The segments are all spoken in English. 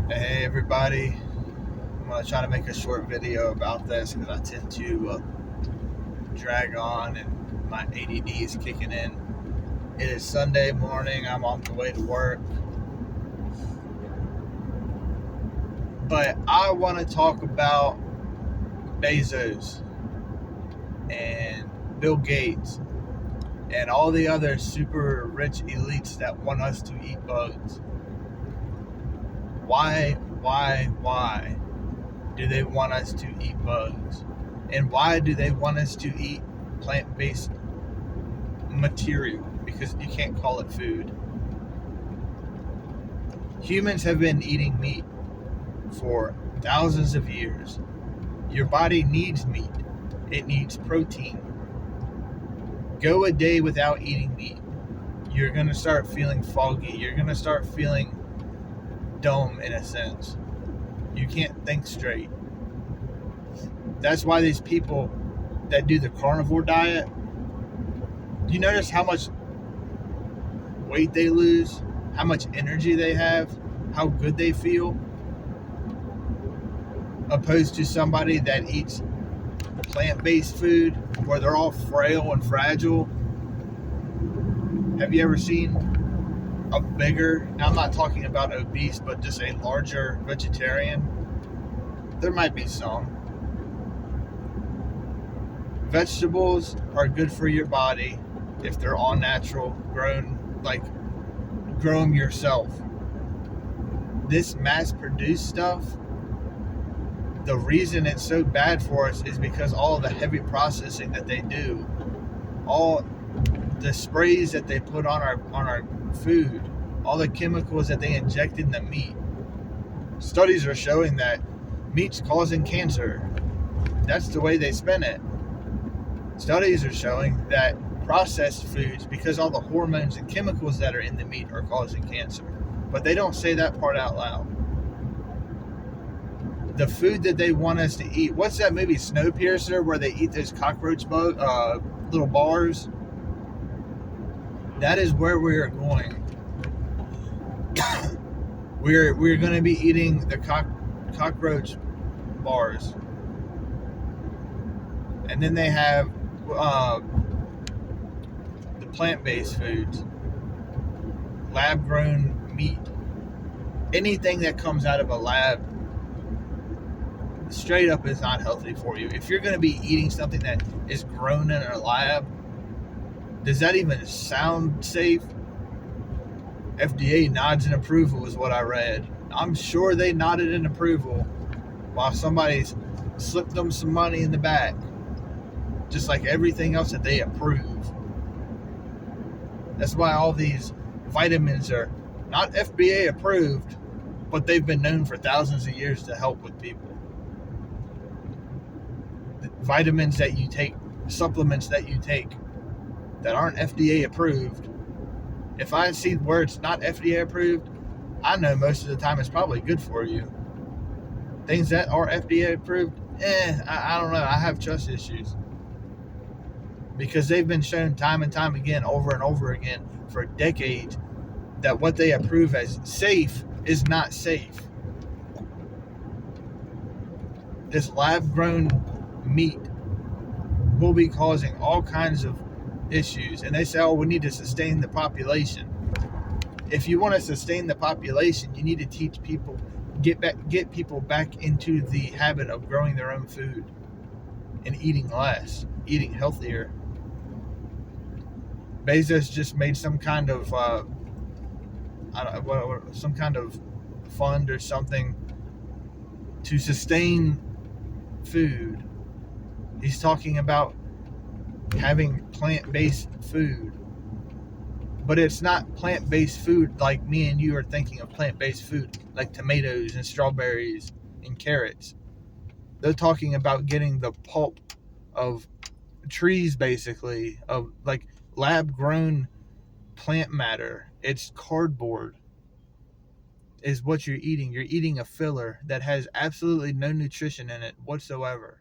Hey everybody, I'm going to try to make a short video about this because I tend to drag on and my ADD is kicking in. It is Sunday morning, I'm on the way to work, but I want to talk about Bezos and Bill Gates and all the other super rich elites that want us to eat bugs. Why do they want us to eat bugs? And why do they want us to eat plant-based material? Because you can't call it food. Humans have been eating meat for thousands of years. Your body needs meat. It needs protein. Go a day without eating meat. You're going to start feeling foggy. You're going to start feeling dumb in a sense. You can't think straight. That's why these people that do the carnivore diet, you notice how much weight they lose, how much energy they have, how good they feel, opposed to somebody that eats plant-based food where they're all frail and fragile. Have you ever seen a bigger, now I'm not talking about obese, but just a larger vegetarian? There might be some. Vegetables are good for your body if they're all natural, grown, like grow them yourself. This mass-produced stuff, the reason it's so bad for us is because all the heavy processing that they do, all the sprays that they put on our food, all the chemicals that they inject in the meat. Studies are showing that meat's causing cancer. That's the way they spin it. Studies are showing that processed foods, because all the hormones and chemicals that are in the meat, are causing cancer. But they don't say that part out loud. The food that they want us to eat, what's that movie Snowpiercer where they eat those cockroach little bars? That is where we're going. we're going to be eating the cockroach bars, and then they have the plant-based foods, lab-grown meat. Anything that comes out of a lab, straight up, is not healthy for you. If you're going to be eating something that is grown in a lab, does that even sound safe? FDA nods in approval is what I read. I'm sure they nodded in approval while somebody's slipped them some money in the back, just like everything else that they approve. That's why all these vitamins are not FDA approved, but they've been known for thousands of years to help with people. The vitamins that you take, supplements that you take that aren't FDA approved, if I see where it's not FDA approved, I know most of the time it's probably good for you. Things that are FDA approved, I don't know. I have trust issues because they've been shown time and time again, over and over again, for decades, that what they approve as safe is not safe. This lab-grown meat will be causing all kinds of issues, and they say, oh, we need to sustain the population. If you want to sustain the population, you need to teach people, get people back into the habit of growing their own food and eating less, eating healthier. Bezos just made some kind of some kind of fund or something to sustain food. He's talking about having plant-based food, but it's not plant-based food like me and you are thinking of plant-based food, like tomatoes and strawberries and carrots. They're talking about getting the pulp of trees, basically, of like lab-grown plant matter. It's cardboard is what you're eating. You're eating a filler that has absolutely no nutrition in it whatsoever.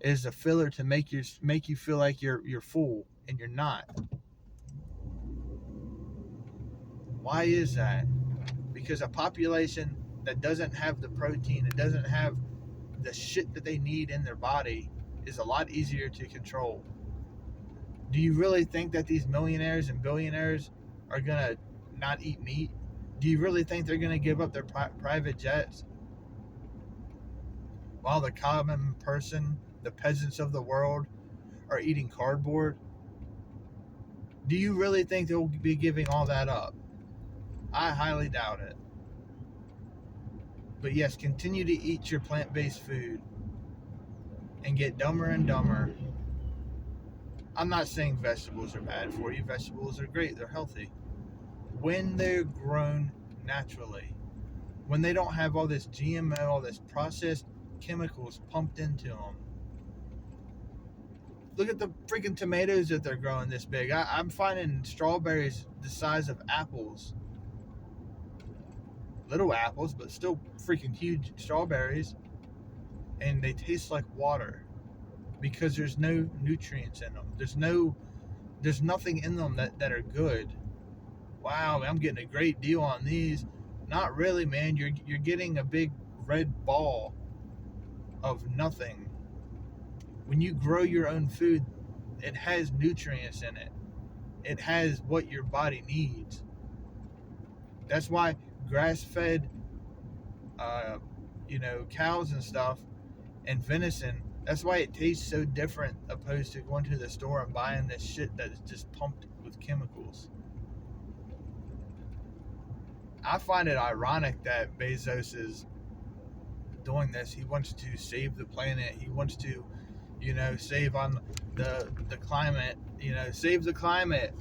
It is a filler to make you feel like you're full, and you're not. Why is that? Because a population that doesn't have the protein, it doesn't have the shit that they need in their body, is a lot easier to control. Do you really think that these millionaires and billionaires are going to not eat meat? Do you really think they're going to give up their private jets while the common person, the peasants of the world, are eating cardboard? Do you really think they'll be giving all that up? I highly doubt it. But yes, continue to eat your plant-based food and get dumber and dumber. I'm not saying vegetables are bad for you. Vegetables are great. They're healthy. When they're grown naturally, when they don't have all this GMO, all this processed chemicals pumped into them. Look at the freaking tomatoes that they're growing this big. I'm finding strawberries the size of apples. Little apples, but still freaking huge strawberries. And they taste like water because there's no nutrients in them. There's nothing in them that are good. Wow, I'm getting a great deal on these. Not really, man. You're getting a big red ball of nothing. When you grow your own food, it has nutrients in it. It has what your body needs. That's why grass-fed, cows and stuff, and venison, that's why it tastes so different opposed to going to the store and buying this shit that is just pumped with chemicals. I find it ironic that Bezos is doing this. He wants to save the planet. He wants to, save on the climate. Save the climate.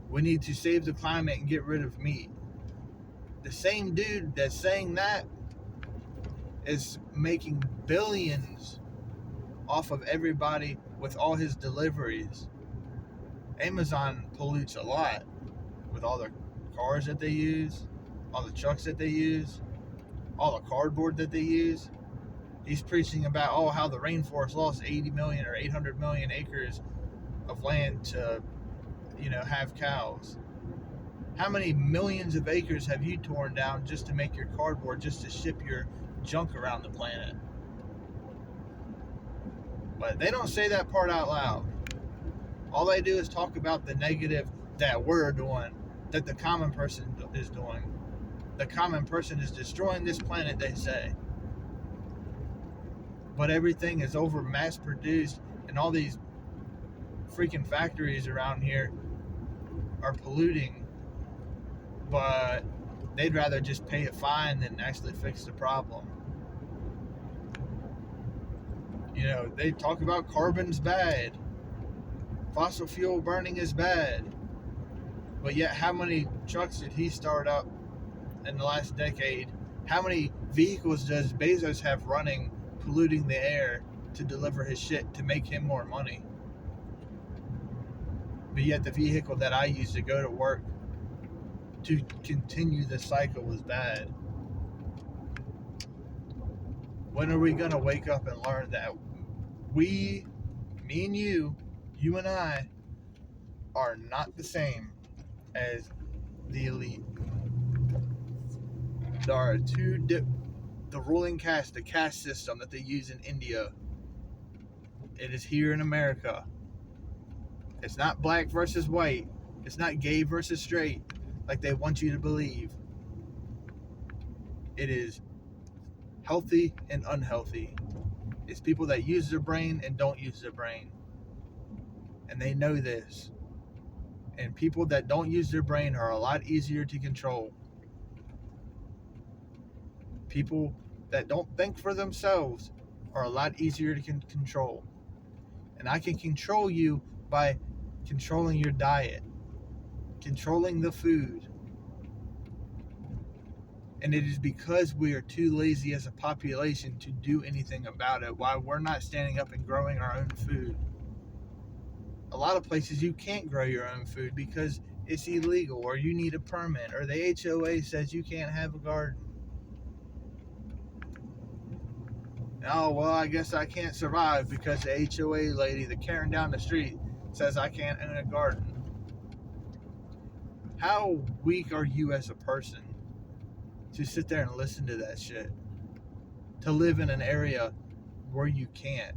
We need to save the climate and get rid of meat. The same dude that's saying that is making billions off of everybody with all his deliveries. Amazon pollutes a lot with all the cars that they use, all the trucks that they use, all the cardboard that they use. He's preaching about how the rainforest lost 80 million or 800 million acres of land to have cows. How many millions of acres have you torn down just to make your cardboard, just to ship your junk around the planet? But they don't say that part out loud. All they do is talk about the negative that we're doing, that the common person is doing. The common person is destroying this planet, they say. But everything is over mass produced, and all these freaking factories around here are polluting. But they'd rather just pay a fine than actually fix the problem. They talk about carbon's bad. Fossil fuel burning is bad. But yet, how many trucks did he start up in the last decade? How many vehicles does Bezos have running, polluting the air to deliver his shit to make him more money? But yet, the vehicle that I use to go to work to continue the cycle was bad. When are we going to wake up and learn that me and you and I, are not the same as the elite? There are the ruling caste, the caste system that they use in India. It is here in America. It's not black versus white. It's not gay versus straight, like they want you to believe. It is healthy and unhealthy. It's people that use their brain and don't use their brain. And they know this. And people that don't use their brain are a lot easier to control. People that don't think for themselves are a lot easier to control. And I can control you by controlling your diet, controlling the food. And it is because we are too lazy as a population to do anything about it, why we're not standing up and growing our own food. A lot of places you can't grow your own food because it's illegal, or you need a permit, or the HOA says you can't have a garden. Oh, well, I guess I can't survive because the HOA lady, the Karen down the street, says I can't own a garden. How weak are you as a person to sit there and listen to that shit. To live in an area where you can't.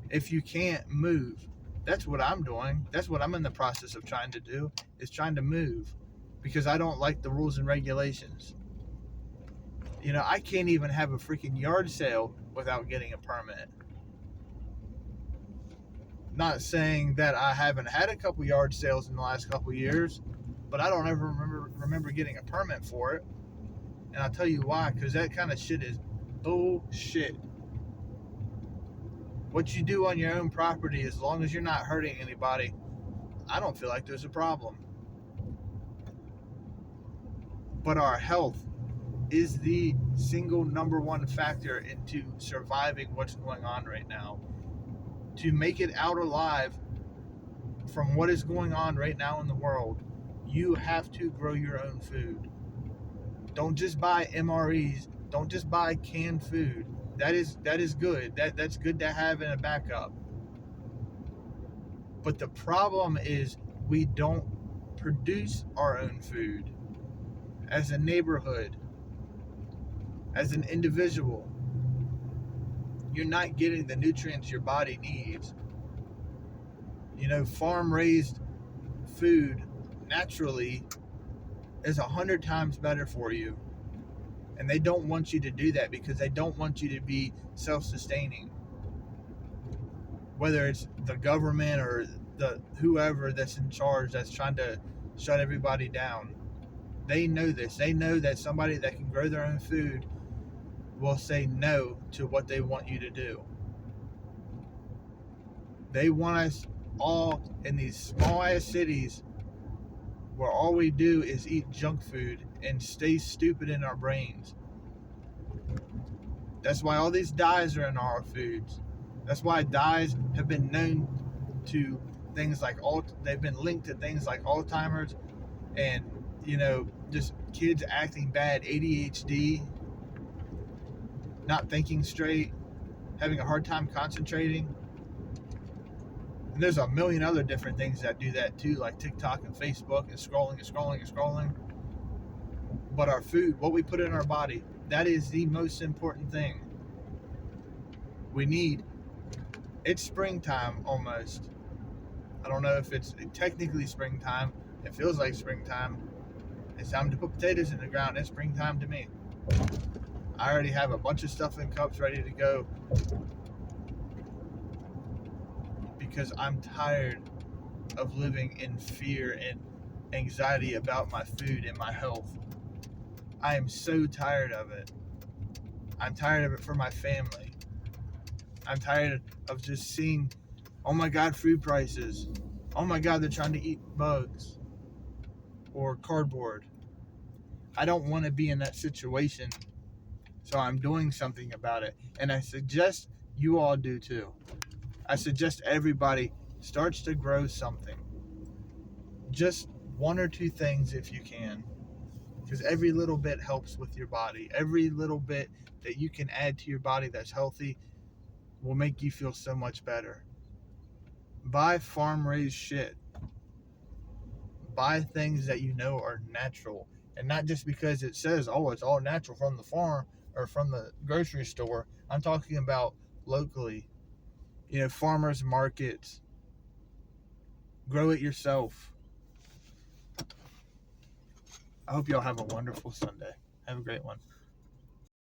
If you can't move, that's what I'm doing. That's what I'm in the process of trying to do, is trying to move, because I don't like the rules and regulations. I can't even have a freaking yard sale without getting a permit. Not saying that I haven't had a couple yard sales in the last couple years, but I don't ever remember getting a permit for it. And I'll tell you why, because that kind of shit is bullshit. What you do on your own property, as long as you're not hurting anybody, I don't feel like there's a problem. But our health is the single number one factor into surviving what's going on right now. To make it out alive from what is going on right now in the world, you have to grow your own food. Don't just buy MREs. Don't just buy canned food. That is good. That's good to have in a backup. But the problem is we don't produce our own food. As a neighborhood, as an individual, you're not getting the nutrients your body needs. Farm-raised food naturally is 100 times better for you. And they don't want you to do that because they don't want you to be self-sustaining. Whether it's the government or the whoever that's in charge that's trying to shut everybody down. They know this. They know that somebody that can grow their own food will say no to what they want you to do. They want us all in these small-ass cities where all we do is eat junk food and stay stupid in our brains. That's why all these dyes are in our foods. That's why dyes have been known to things like they've been linked to things like Alzheimer's and just kids acting bad, ADHD, not thinking straight, having a hard time concentrating. And there's a million other different things that do that too, like TikTok and Facebook and scrolling and scrolling and scrolling. But our food, what we put in our body, that is the most important thing. We need. It's springtime almost. I don't know if it's technically springtime. It feels like springtime. It's time to put potatoes in the ground. It's springtime to me. I already have a bunch of stuff in cups ready to go because I'm tired of living in fear and anxiety about my food and my health. I am so tired of it. I'm tired of it for my family. I'm tired of just seeing, oh my God, food prices. Oh my God, they're trying to eat bugs or cardboard. I don't want to be in that situation. So I'm doing something about it. And I suggest you all do too. I suggest everybody starts to grow something. Just one or two things if you can. Because every little bit helps with your body. Every little bit that you can add to your body that's healthy will make you feel so much better. Buy farm-raised shit. Buy things that you know are natural. And not just because it says, oh, it's all natural from the farm or from the grocery store. I'm talking about locally. Farmers markets. Grow it yourself. I hope y'all have a wonderful Sunday. Have a great one.